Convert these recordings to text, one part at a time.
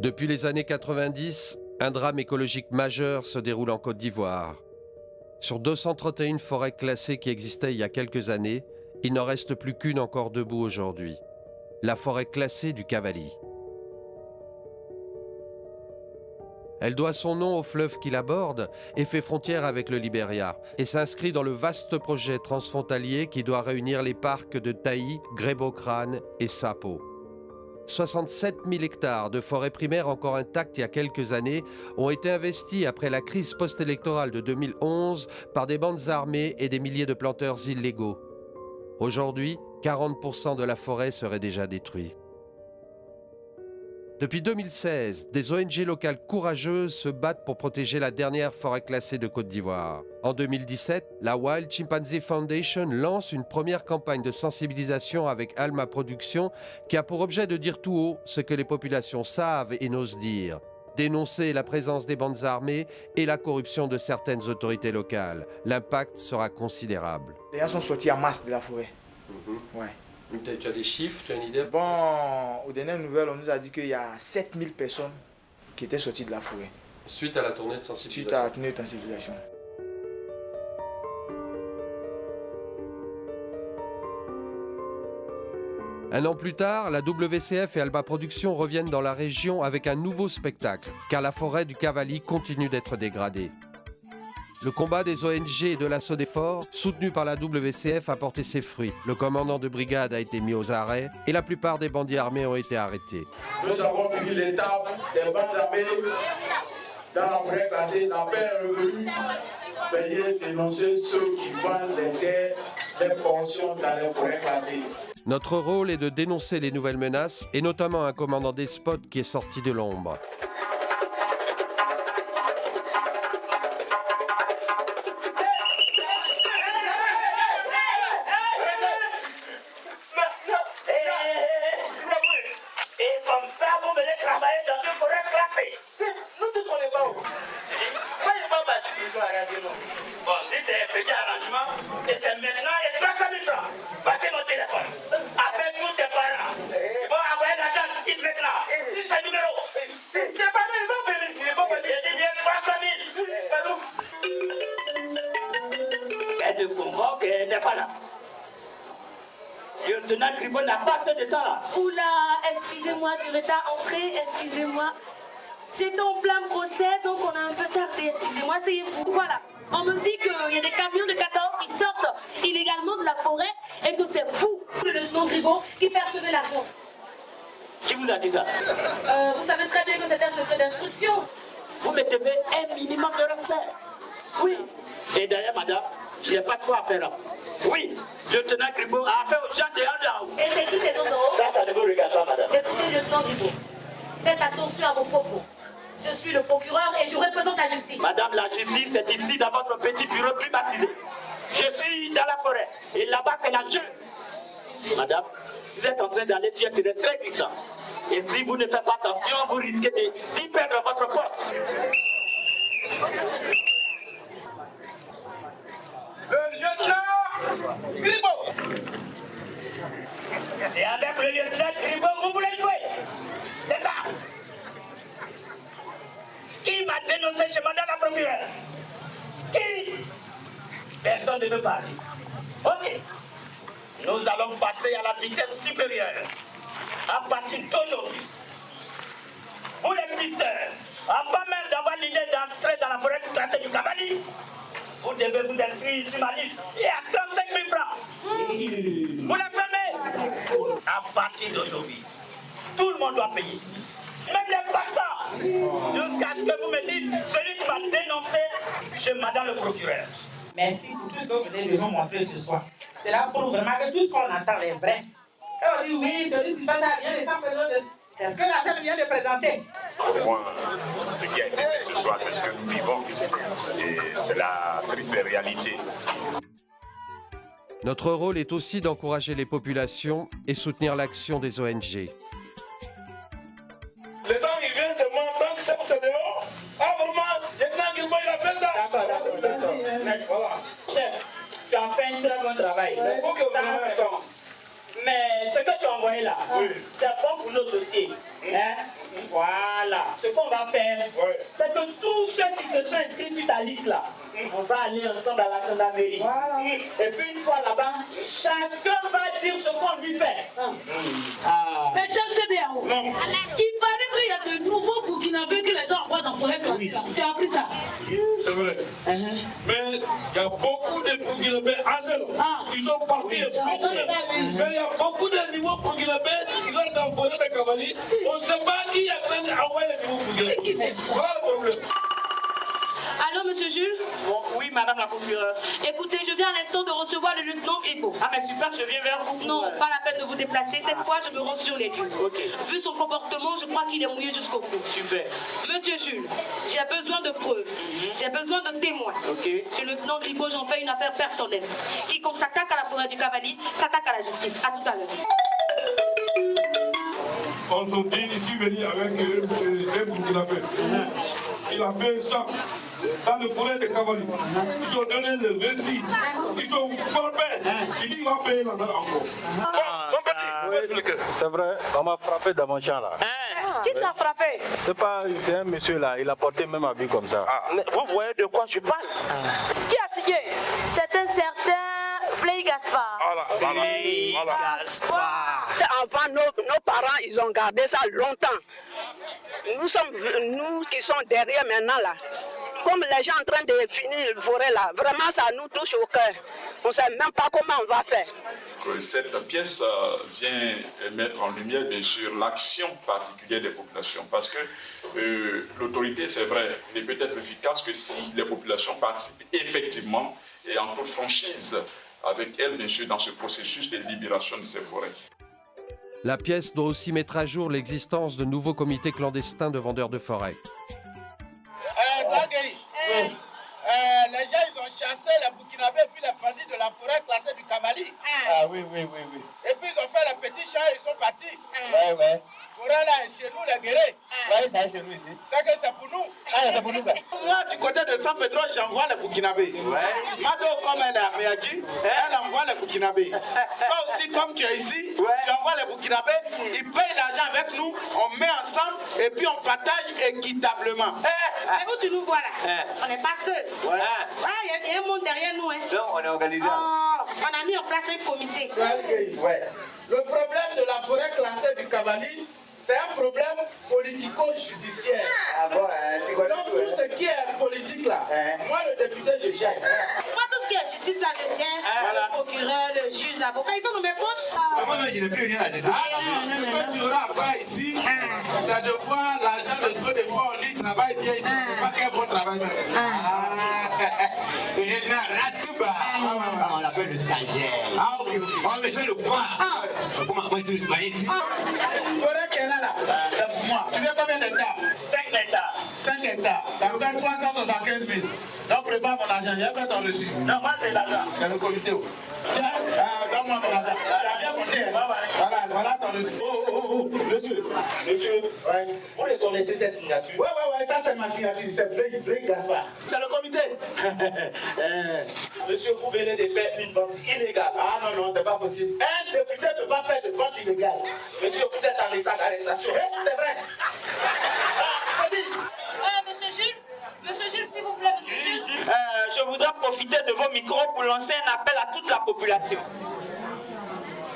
Depuis les années 90, un drame écologique majeur se déroule en Côte d'Ivoire. Sur 231 forêts classées qui existaient il y a quelques années, il n'en reste plus qu'une encore debout aujourd'hui. La forêt classée du Cavally. Elle doit son nom au fleuve qui l'aborde et fait frontière avec le Libéria et s'inscrit dans le vaste projet transfrontalier qui doit réunir les parcs de Taï, Grébocrane et Sapo. 67 000 hectares de forêts primaires encore intactes il y a quelques années ont été investis après la crise post-électorale de 2011 par des bandes armées et des milliers de planteurs illégaux. Aujourd'hui, 40% de la forêt serait déjà détruite. Depuis 2016, des ONG locales courageuses se battent pour protéger la dernière forêt classée de Côte d'Ivoire. En 2017, la Wild Chimpanzee Foundation lance une première campagne de sensibilisation avec Alma Productions qui a pour objet de dire tout haut ce que les populations savent et n'osent dire. Dénoncer la présence des bandes armées et la corruption de certaines autorités locales. L'impact sera considérable. Les gens sont sortis en masse de la forêt. Ouais. Tu as des chiffres, tu as une idée? Bon, aux dernières nouvelles, on nous a dit qu'il y a 7000 personnes qui étaient sorties de la forêt. Suite à la tournée de sensibilisation. Suite à la tournée de sensibilisation. Un an plus tard, la WCF et Alba Productions reviennent dans la région avec un nouveau spectacle, car la forêt du Cavally continue d'être dégradée. Le combat des ONG et de l'assaut des forts, soutenu par la WCF, a porté ses fruits. Le commandant de brigade a été mis aux arrêts et la plupart des bandits armés ont été arrêtés. Nous avons fini l'étape des bandes armées dans la forêt classée. La paix est revenue. Veuillez dénoncer ceux qui vendent les terres, les pensions dans les forêts classées. Notre rôle est de dénoncer les nouvelles menaces et notamment un commandant des spots qui est sorti de l'ombre. Le tribunal n'a pas fait de temps là. Oula, excusez-moi du retard entrée, excusez-moi. J'étais en plein procès, donc on a un peu tardé, excusez-moi, asseyez-vous. Voilà, on me dit qu'il y a des camions de 14 qui sortent illégalement de la forêt et que c'est vous, le lieutenant Gribaud, qui percevez l'argent. Qui vous a dit ça? Vous savez très bien que c'est un secret d'instruction. Vous me devez un minimum de respect. Oui. Et d'ailleurs, madame, je n'ai pas de quoi à faire là. Oui, lieutenant Gribaud a affaire aux gens de là. Et c'est qui ces gens d'en haut? Ça ne vous regarde pas, madame. Écoutez, lieutenant Gribaud, faites attention à vos propos. Je suis le procureur et je représente la justice. Madame, la justice est ici dans votre petit bureau privatisé. Je suis dans la forêt et là-bas c'est la jungle. Madame, vous êtes en train d'aller sur un terrain très glissant. Et si vous ne faites pas attention, vous risquez d'y perdre votre poste. Le lieutenant Gribaud. Et avec le lieutenant Gribaud, vous voulez jouer? C'est ça? Qui m'a dénoncé chez madame la procureure? Qui? Personne ne veut parler. Ok. Nous allons passer à la vitesse supérieure. À partir d'aujourd'hui, vous les pisteurs, avant même d'avoir l'idée d'entrer dans la forêt classée du Cavally, vous devez vous inscrire sur ma liste et à 35 000 francs. Vous la fermez. À partir d'aujourd'hui, tout le monde doit payer. Même les passants. Jusqu'à ce que vous me dites celui qui m'a dénoncé chez madame le procureur. Merci pour tout ce que vous venez de nous montrer ce soir. Cela prouve vraiment que tout ce qu'on entend est vrai. Et on dit oui, celui qui fait ça vient de San Pedro de... C'est ce que la scène vient de présenter. Moi, ce qui a été fait ce soir, c'est ce que nous vivons. Et c'est la triste réalité. Notre rôle est aussi d'encourager les populations et soutenir l'action des ONG. Le temps il vient de moi, tant que c'est dehors. Ah vraiment, lieutenant Gribaud il a fait ça. D'accord. Merci. Voilà. Chef, tu as fait un très bon travail. Sans raison. Mais ce que tu as envoyé là, c'est bon pour nos dossiers. Hein? Voilà. va faire, c'est que tous ceux qui se sont inscrits sur ta liste là, on va aller ensemble à la gendarmerie. Et puis une fois là-bas, chacun va dire ce qu'on lui fait. Mais chef CDAO, il paraît qu'il y a de nouveaux Burkinabés que les gens envoient dans la forêt classée là. Tu as appris ça? C'est vrai. Mais il y a beaucoup de Burkinabés à zéro. Ils sont partis. Mais il y a beaucoup de nouveaux Burkinabés qui sont dans la forêt de Cavali. On ne sait pas qui a envoyé les nouveaux Burkinabés. Voilà le problème. Allô, monsieur Jules? Oui, madame la procureure. Écoutez, je viens à l'instant de recevoir le lieutenant Hippo. Ah, mais super, je viens vers vous. Non, pas la peine de vous déplacer. Cette fois, je me rends sur les lieux. Ok. Vu son comportement, je crois qu'il est mouillé jusqu'au cou. Super. Monsieur Jules, j'ai besoin de preuves. J'ai besoin de témoins. Ok. Sur le lieutenant Hippo, j'en fais une affaire personnelle. Quiconque s'attaque à la forêt du Cavalier s'attaque à la justice. À tout à l'heure. On se dit ici venir avec un Burkinabé. Il a fait ça dans le forêt de Cavali. Ils ont donné le récit. Ils ont frappé. Il dit qu'il va payer la dette encore. C'est vrai, on m'a frappé dans mon champ là. Qui t'a frappé? C'est un monsieur là, il a porté même habit comme ça. Vous voyez de quoi je parle? Qui a signé? C'est un certain Play Gaspard. Avant, nos parents, ils ont gardé ça longtemps. Nous qui sommes derrière maintenant là, comme les gens en train de finir le forêt là, vraiment ça nous touche au cœur. On ne sait même pas comment on va faire. Cette pièce vient mettre en lumière bien sûr l'action particulière des populations parce que l'autorité, c'est vrai, ne peut être efficace que si les populations participent effectivement et en toute franchise avec elles bien sûr dans ce processus de libération de ces forêts. La pièce doit aussi mettre à jour l'existence de nouveaux comités clandestins de vendeurs de forêt. Les gens, ils ont chassé les Burkinabés puis les bandits de la forêt classée du Cavali. Ah oui. Et puis ils ont fait les petits champs et ils sont partis. Ouais. Forêt là, chez nous, les guerriers. Oui, c'est chez nous ici. C'est que c'est pour nous. C'est pour nous. Moi, du côté de San Pedro, j'envoie les Burkinabés. Mado, comme elle a réagi, elle envoie les Burkinabés. Toi aussi, comme tu es ici, tu envoies les Burkinabés, ils payent l'argent avec nous, on met ensemble et puis on partage équitablement. Mais où tu nous vois là? On n'est pas seuls. Il y a un monde derrière nous. Non, on est organisé. On a mis en place un comité. Le problème de la forêt classée du Cavali, c'est un problème politico-judiciaire. Donc tout ce qui est politique là, moi le député je gère. Moi tout ce qui est justice là je gère. Le procureur, le juge, l'avocat, ils sont dans mes poches. Moi je n'ai plus rien à dire. Ce que tu auras à faire ici, c'est de voir l'argent de ceux des fois on dit travail bien ici, c'est pas qu'un bon travail. On l'appelle le stagiaire. On les fait le voir. Comment tu le vois ici? Forêt qu'elle a là, c'est pour moi. Tu veux combien d'hectares? 5 hectares. 5 hectares. Ça fait 375 000. Donc prépare mon argent. Il y a fait ton reçu. Non, moi c'est l'argent. C'est le comité. Tiens, donne-moi mon argent. Tu as bien compté. Voilà ton reçu. Monsieur, vous les connaissez cette signature? Ouais, ça c'est ma signature. C'est Blé Gaspard. C'est le comité. Monsieur, vous venez de faire une vente illégale. Ah non, c'est pas possible. Un député ne peut pas faire de vente illégale. Monsieur, vous êtes en état d'arrestation. C'est vrai. Monsieur Jules, s'il vous plaît, monsieur Jules. Je voudrais profiter de vos micros pour lancer un appel à toute la population.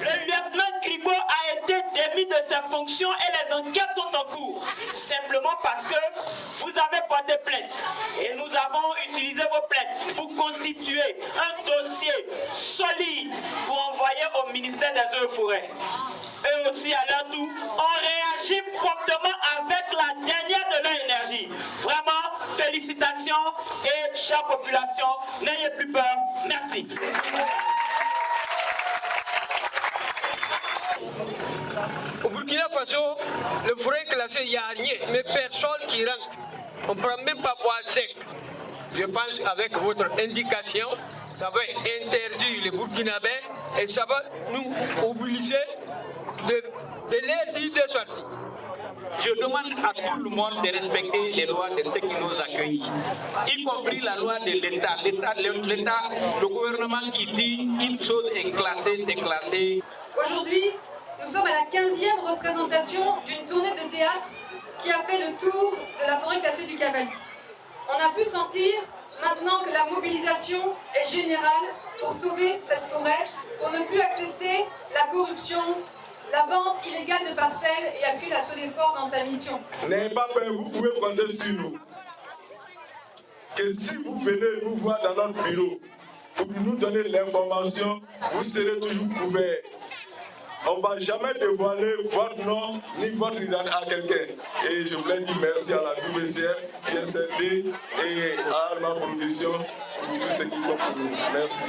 Le lieutenant Gribo a été démis de ses fonctions et les enquêtes sont en cours. Simplement parce que vous avez porté plainte. Et nous avons utilisé vos plaintes pour constituer un dossier solide pour envoyer au ministère des Eaux et Forêts. Eux aussi, à leur tour, ont réagi promptement avec la dernière de leur énergie. Vraiment, félicitations et chère population, n'ayez plus peur. Merci. Au Burkina Faso, le forêt classé, il n'y a rien, mais personne qui rentre. On ne prend même pas boire sec. Je pense avec votre indication, ça va interdire les Burkinabés et ça va nous obliger de leur dire de sortir. Je demande à tout le monde de respecter les lois de ceux qui nous accueillent, y compris la loi de l'État. Le gouvernement qui dit une chose est classée, c'est classé. Aujourd'hui, Nous sommes à la 15e représentation d'une tournée de théâtre qui a fait le tour de la forêt classée du Cavally. On a pu sentir maintenant que la mobilisation est générale pour sauver cette forêt, pour ne plus accepter la corruption, la vente illégale de parcelles et appuyer la Sodefort dans sa mission. N'ayez pas peur, vous pouvez compter sur nous. Que si vous venez nous voir dans notre bureau pour nous donner l'information, vous serez toujours couverts. On ne va jamais dévoiler votre nom ni votre identité à quelqu'un. Et je voulais dire merci à la WCF, ISLD et à Alma Production pour tout ce qu'ils font pour nous. Merci.